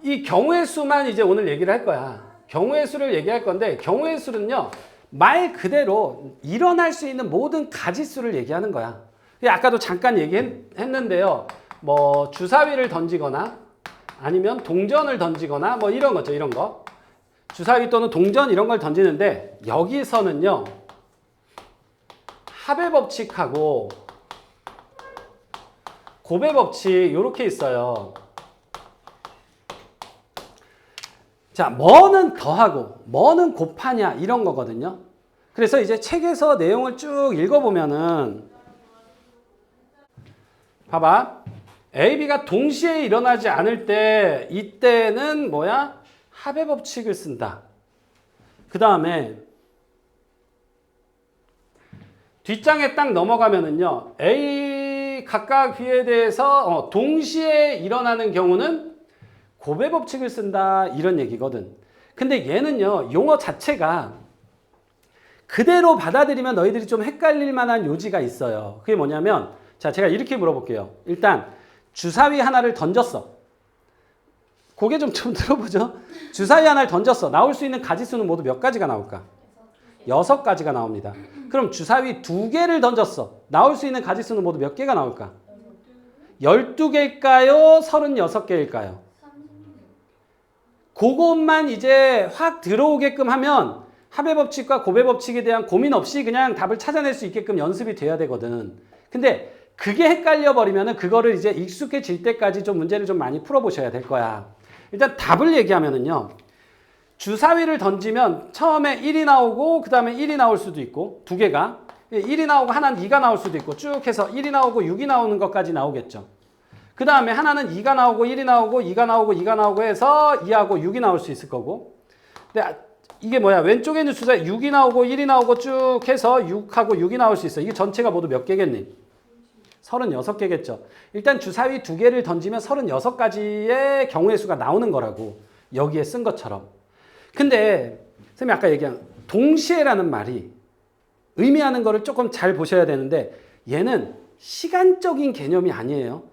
이 경우의 수만 이제 오늘 얘기를 할 거야. 경우의 수를 얘기할 건데 경우의 수는요. 말 그대로 일어날 수 있는 모든 가지수를 얘기하는 거야. 아까도 잠깐 얘기했는데요. 뭐 주사위를 던지거나 아니면 동전을 던지거나 뭐 이런 거죠. 이런 거. 주사위 또는 동전 이런 걸 던지는데 여기서는요. 합의 법칙하고 곱의 법칙 이렇게 있어요. 자, 뭐는 더하고 뭐는 곱하냐 이런 거거든요. 그래서 이제 책에서 내용을 쭉 읽어보면은 봐봐. A, B가 동시에 일어나지 않을 때 이때는 뭐야? 합의 법칙을 쓴다. 그 다음에 뒷장에 딱 넘어가면은요. A 각각 B에 대해서 동시에 일어나는 경우는 곱의 법칙을 쓴다 이런 얘기거든. 근데 얘는요. 용어 자체가 그대로 받아들이면 너희들이 좀 헷갈릴 만한 요지가 있어요. 그게 뭐냐면 자, 제가 이렇게 물어볼게요. 일단 주사위 하나를 던졌어. 고개 좀 들어보죠. 주사위 하나를 던졌어. 나올 수 있는 가지수는 모두 몇 가지가 나올까? 6가지가 나옵니다. 그럼 주사위 2개를 던졌어. 나올 수 있는 가지수는 모두 몇 개가 나올까? 12개일까요? 36개일까요? 그것만 이제 확 들어오게끔 하면 합의 법칙과 곱의 법칙에 대한 고민 없이 그냥 답을 찾아낼 수 있게끔 연습이 돼야 되거든. 근데 그게 헷갈려 버리면은 그거를 이제 익숙해질 때까지 좀 문제를 좀 많이 풀어보셔야 될 거야. 일단 답을 얘기하면은요. 주사위를 던지면 처음에 1이 나오고 그 다음에 1이 나올 수도 있고 2개가 1이 나오고 하나는 2가 나올 수도 있고 쭉 해서 1이 나오고 6이 나오는 것까지 나오겠죠. 그 다음에 하나는 2가 나오고 1이 나오고 2가 나오고 2가 나오고 해서 2하고 6이 나올 수 있을 거고. 근데 이게 뭐야? 왼쪽에 있는 주사위 6이 나오고 1이 나오고 쭉 해서 6하고 6이 나올 수 있어. 이게 전체가 모두 몇 개겠니? 36개겠죠. 일단 주사위 2개를 던지면 36가지의 경우의 수가 나오는 거라고. 여기에 쓴 것처럼. 근데 선생님이 아까 얘기한 동시에라는 말이 의미하는 거를 조금 잘 보셔야 되는데 얘는 시간적인 개념이 아니에요.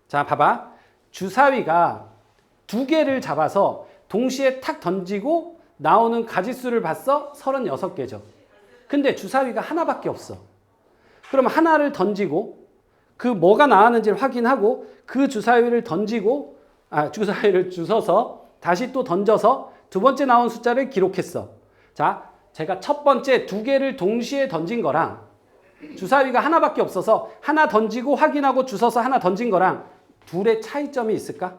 자, 봐봐. 주사위가 2개를 잡아서 동시에 탁 던지고 나오는 가지수를 봤어? 36개죠. 근데 주사위가 하나밖에 없어. 그럼 하나를 던지고 그 뭐가 나왔는지를 확인하고 그 주사위를 던지고 주사위를 주워서 다시 또 던져서 두 번째 나온 숫자를 기록했어. 자, 제가 첫 번째 2개를 동시에 던진 거랑 주사위가 하나밖에 없어서 하나 던지고 확인하고 주워서 하나 던진 거랑 둘의 차이점이 있을까?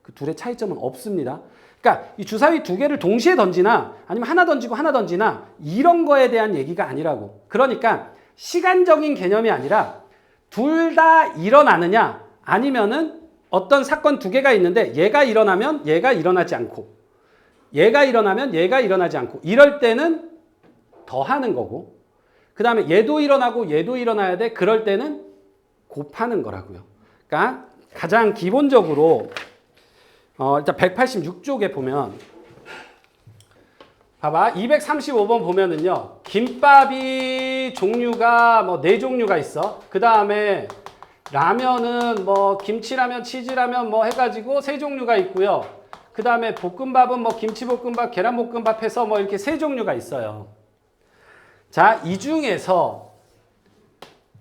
그 둘의 차이점은 없습니다. 그러니까 이 주사위 2개를 동시에 던지나 아니면 하나 던지고 하나 던지나 이런 거에 대한 얘기가 아니라고. 그러니까 시간적인 개념이 아니라 둘 다 일어나느냐 아니면은 어떤 사건 2개가 있는데 얘가 일어나면 얘가 일어나지 않고 얘가 일어나면 얘가 일어나지 않고 이럴 때는 더하는 거고 그 다음에 얘도 일어나고 얘도 일어나야 돼. 그럴 때는 곱하는 거라고요. 그러니까 가장 기본적으로 일단 186쪽에 보면 봐봐. 235번 보면은요. 김밥이 종류가 뭐 4종류가 있어. 그 다음에 라면은 뭐 김치라면, 치즈라면 뭐 해가지고 3종류가 있고요. 그 다음에 볶음밥은 뭐 김치볶음밥, 계란볶음밥 해서 뭐 이렇게 3종류가 있어요. 자, 이 중에서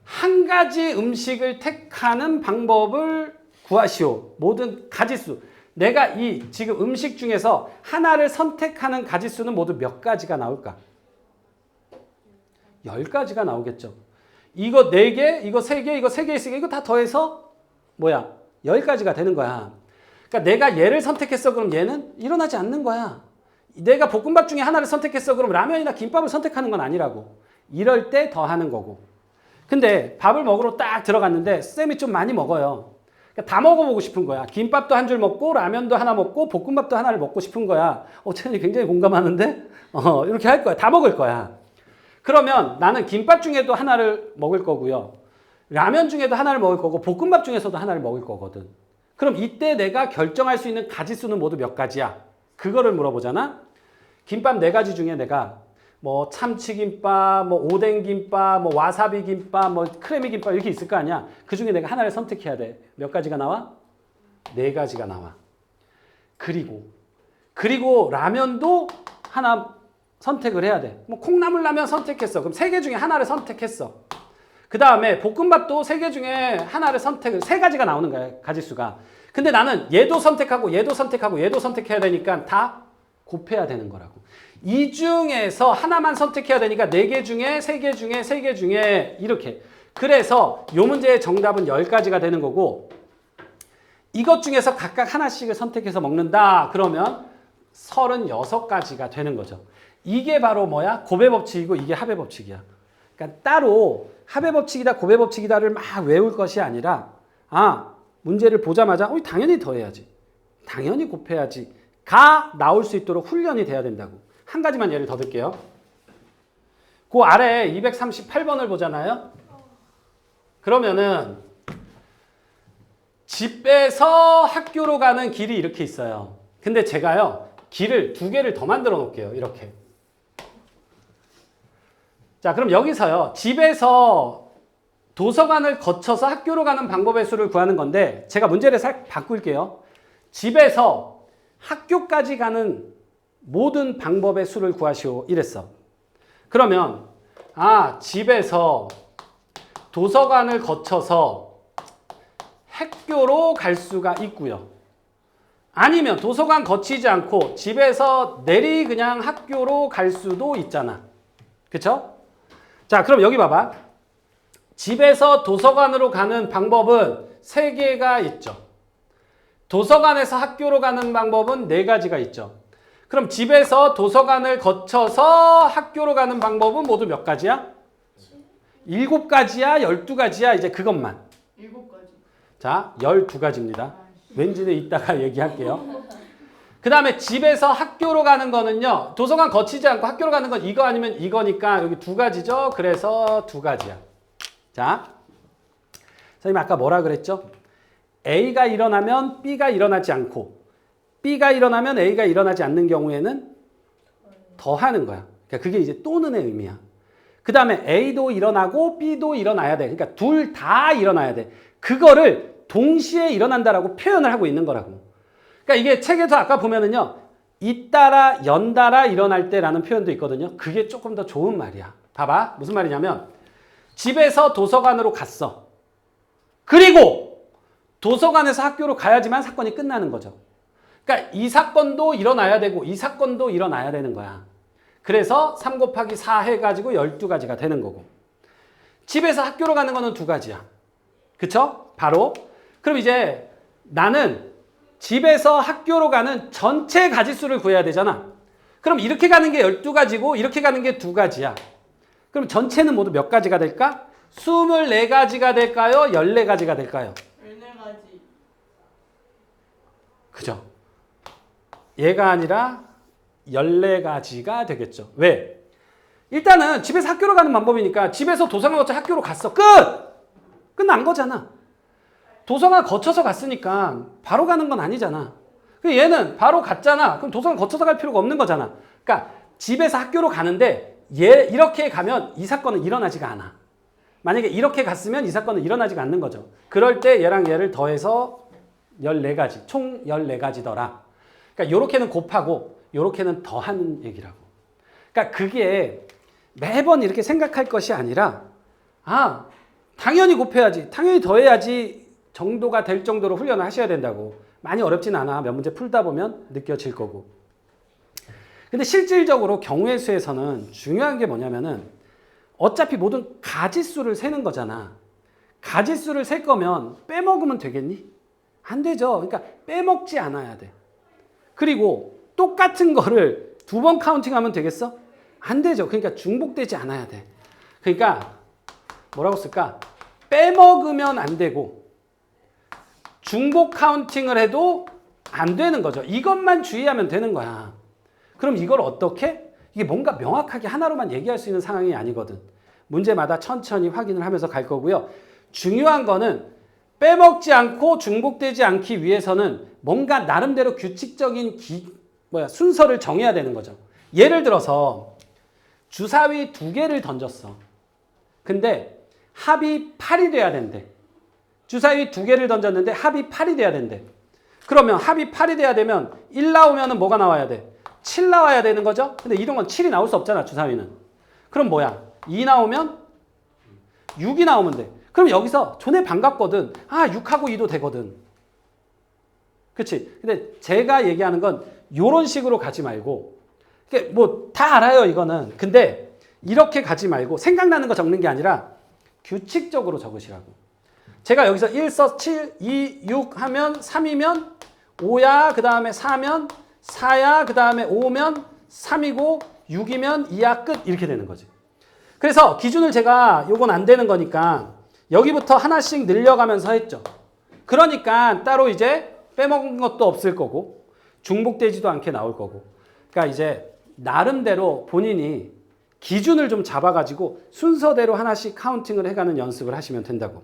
한 가지 음식을 택하는 방법을 구하시오. 모든 가지수. 내가 이 지금 음식 중에서 하나를 선택하는 가지수는 모두 몇 가지가 나올까? 10가지가 나오겠죠. 이거 4개, 이거 3개, 이거 3개 있으니까 이거 다 더해서 뭐야? 10가지가 되는 거야. 그러니까 내가 얘를 선택했어. 그럼 얘는 일어나지 않는 거야. 내가 볶음밥 중에 하나를 선택했어. 그럼 라면이나 김밥을 선택하는 건 아니라고. 이럴 때 더하는 거고. 근데 밥을 먹으러 딱 들어갔는데 쌤이 좀 많이 먹어요. 그러니까 다 먹어보고 싶은 거야. 김밥도 한 줄 먹고 라면도 하나 먹고 볶음밥도 하나를 먹고 싶은 거야. 채연이 굉장히 공감하는데? 이렇게 할 거야. 다 먹을 거야. 그러면 나는 김밥 중에도 하나를 먹을 거고요. 라면 중에도 하나를 먹을 거고 볶음밥 중에서도 하나를 먹을 거거든. 그럼 이때 내가 결정할 수 있는 가지수는 모두 몇 가지야? 그거를 물어보잖아. 김밥 4가지 중에 내가 뭐 참치김밥, 뭐 오뎅김밥, 뭐 와사비김밥, 뭐 크래미김밥 이렇게 있을 거 아니야. 그 중에 내가 하나를 선택해야 돼. 몇 가지가 나와? 4가지가 나와. 그리고 라면도 하나 선택을 해야 돼. 뭐 콩나물 라면 선택했어. 그럼 3개 중에 하나를 선택했어. 그 다음에 볶음밥도 3개 중에 하나를 3가지가 나오는 거야, 가지수가. 근데 나는 얘도 선택하고 얘도 선택하고 얘도 선택해야 되니까 다 곱해야 되는 거라고. 이 중에서 하나만 선택해야 되니까 4개 중에 3개 중에 3개 중에 이렇게. 그래서 이 문제의 정답은 10가지가 되는 거고, 이것 중에서 각각 하나씩을 선택해서 먹는다 그러면 36가지가 되는 거죠. 이게 바로 뭐야? 곱의 법칙이고 이게 합의 법칙이야. 그러니까 따로 합의 법칙이다 곱의 법칙이다를 막 외울 것이 아니라 문제를 보자마자 당연히 더해야지, 당연히 곱해야지 가 나올 수 있도록 훈련이 돼야 된다고. 한 가지만 예를 더 들게요. 그 아래 238번을 보잖아요. 그러면은 집에서 학교로 가는 길이 이렇게 있어요. 근데 제가요, 길을 2개를 더 만들어 놓을게요. 이렇게. 자, 그럼 여기서요, 집에서 도서관을 거쳐서 학교로 가는 방법의 수를 구하는 건데, 제가 문제를 살 바꿀게요. 집에서 학교까지 가는 모든 방법의 수를 구하시오. 이랬어. 그러면, 집에서 도서관을 거쳐서 학교로 갈 수가 있고요. 아니면 도서관 거치지 않고 집에서 내리 그냥 학교로 갈 수도 있잖아. 그쵸? 자, 그럼 여기 봐봐. 집에서 도서관으로 가는 방법은 3개가 있죠. 도서관에서 학교로 가는 방법은 4가지가 있죠. 그럼 집에서 도서관을 거쳐서 학교로 가는 방법은 모두 몇 가지야? 7가지야? 12가지야? 이제 그것만. 7가지. 자, 12가지입니다. 왠지는 이따가 얘기할게요. 그 다음에 집에서 학교로 가는 거는요, 도서관 거치지 않고 학교로 가는 건 이거 아니면 이거니까 여기 2가지죠. 그래서 2가지야. 자, 선생님 아까 뭐라 그랬죠? A가 일어나면 B가 일어나지 않고 B가 일어나면 A가 일어나지 않는 경우에는 더하는 거야. 그러니까 그게 이제 또는의 의미야. 그 다음에 A도 일어나고 B도 일어나야 돼. 그러니까 둘 다 일어나야 돼. 그거를 동시에 일어난다라고 표현을 하고 있는 거라고. 그러니까 이게 책에서 아까 보면은요, 잇따라 연달아 일어날 때라는 표현도 있거든요. 그게 조금 더 좋은 말이야. 봐봐. 무슨 말이냐면 집에서 도서관으로 갔어. 그리고 도서관에서 학교로 가야지만 사건이 끝나는 거죠. 그러니까 이 사건도 일어나야 되고 이 사건도 일어나야 되는 거야. 그래서 3 곱하기 4 해가지고 12가지가 되는 거고, 집에서 학교로 가는 거는 2가지야. 그쵸? 바로. 그럼 이제 나는 집에서 학교로 가는 전체 가지수를 구해야 되잖아. 그럼 이렇게 가는 게 12가지고 이렇게 가는 게 2가지야. 그럼 전체는 모두 몇 가지가 될까? 24가지가 될까요? 14가지가 될까요? 14가지. 그죠? 얘가 아니라 14가지가 되겠죠. 왜? 일단은 집에서 학교로 가는 방법이니까 집에서 도서관 거쳐 학교로 갔어. 끝! 끝난 거잖아. 도서관 거쳐서 갔으니까 바로 가는 건 아니잖아. 얘는 바로 갔잖아. 그럼 도서관 거쳐서 갈 필요가 없는 거잖아. 그러니까 집에서 학교로 가는데 얘 이렇게 가면 이 사건은 일어나지가 않아. 만약에 이렇게 갔으면 이 사건은 일어나지가 않는 거죠. 그럴 때 얘랑 얘를 더해서 14가지, 총 14가지더라. 그러니까 요렇게는 곱하고 요렇게는 더하는 얘기라고. 그러니까 그게 매번 이렇게 생각할 것이 아니라 당연히 곱해야지, 당연히 더해야지 정도가 될 정도로 훈련을 하셔야 된다고. 많이 어렵진 않아. 몇 문제 풀다 보면 느껴질 거고. 근데 실질적으로 경우의 수에서는 중요한 게 뭐냐면은 어차피 모든 가지수를 세는 거잖아. 가지수를 셀 거면 빼먹으면 되겠니? 안 되죠. 그러니까 빼먹지 않아야 돼. 그리고 똑같은 거를 2번 카운팅하면 되겠어? 안 되죠. 그러니까 중복되지 않아야 돼. 그러니까 뭐라고 쓸까? 빼먹으면 안 되고 중복 카운팅을 해도 안 되는 거죠. 이것만 주의하면 되는 거야. 그럼 이걸 어떻게? 이게 뭔가 명확하게 하나로만 얘기할 수 있는 상황이 아니거든. 문제마다 천천히 확인을 하면서 갈 거고요. 중요한 거는 빼먹지 않고 중복되지 않기 위해서는 뭔가 나름대로 규칙적인 순서를 정해야 되는 거죠. 예를 들어서 주사위 2개를 던졌어. 근데 합이 8이 돼야 된대. 주사위 2개를 던졌는데 합이 8이 돼야 된대. 그러면 합이 8이 돼야 되면 1 나오면은 뭐가 나와야 돼? 7 나와야 되는 거죠? 근데 이런 건 7이 나올 수 없잖아, 주사위는. 그럼 뭐야? 2 나오면 6이 나오면 돼. 그럼 여기서 존에 반갑거든. 아, 6하고 2도 되거든. 그치? 근데 제가 얘기하는 건 이런 식으로 가지 말고, 뭐 다 알아요, 이거는. 근데 이렇게 가지 말고 생각나는 거 적는 게 아니라 규칙적으로 적으시라고. 제가 여기서 1 써 7, 2, 6 하면 3이면 5야, 그 다음에 4면 4야, 그 다음에 5면 3이고 6이면 2야, 끝. 이렇게 되는 거지. 그래서 기준을 제가 요건 안 되는 거니까 여기부터 하나씩 늘려가면서 했죠. 그러니까 따로 이제 빼먹은 것도 없을 거고 중복되지도 않게 나올 거고. 그러니까 이제 나름대로 본인이 기준을 좀 잡아가지고 순서대로 하나씩 카운팅을 해가는 연습을 하시면 된다고.